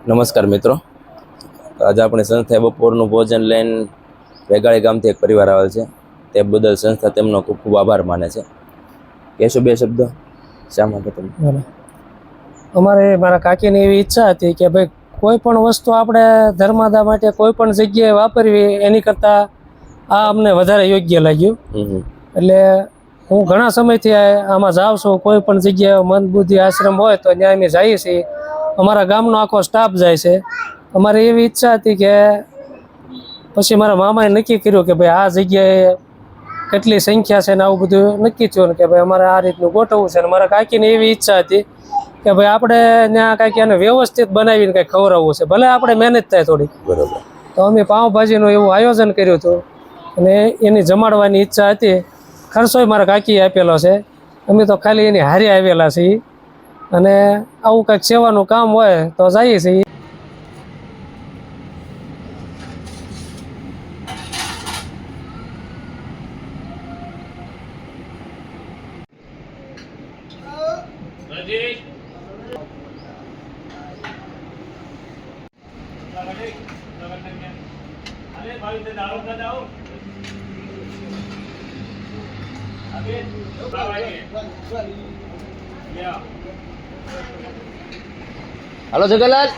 નમસ્કાર મિત્રો, આજે આપણે સંસ્થાએ બપોરનું ભોજન લઈને વેગાળી ગામથી એક પરિવાર આવેલ છે. તે બદલ સંસ્થા તેમનો ખૂબ ખૂબ આભાર માને છે. કહેશો બે શબ્દ શા માટે તમે? મારા કાકીની એવી ઈચ્છા હતી કે ભાઈ કોઈ પણ વસ્તુ આપણે ધર્માદા માટે કોઈ પણ જગ્યાએ વાપરવી એની કરતાં આ અમને વધારે યોગ્ય લાગ્યું. એટલે હું ઘણા સમયથી આમાં જાઉં છું. કોઈ પણ જગ્યાએ મન બુદ્ધિ આશ્રમ હોય તો ત્યાં અમે જઈએ છીએ. અમારા ગામનો આખો સ્ટાફ જાય છે. અમારે એવી ઈચ્છા હતી કે પછી મારા મામાએ નક્કી કર્યું કે ભાઈ આ જગ્યાએ કેટલી સંખ્યા છે ને આવું બધું નક્કી થયું કે ભાઈ અમારે આ રીતનું ગોઠવવું છે. અને મારા કાકીની એવી ઈચ્છા હતી કે ભાઈ આપણે ત્યાં કાંઈક એને વ્યવસ્થિત બનાવીને કંઈક ખવડાવવું છે, ભલે આપણે મહેનત થાય થોડી. બરોબર. તો અમે પાઉંભાજીનું એવું આયોજન કર્યું હતું અને એની જમાડવાની ઈચ્છા હતી. ખર્ચોય મારા કાકીએ આપેલો છે. અમે તો ખાલી એની હારે આવેલા છીએ અને આવું કંઈક સેવાનું કામ હોય તો જઈએ છીએ. હાલો જગલાલ.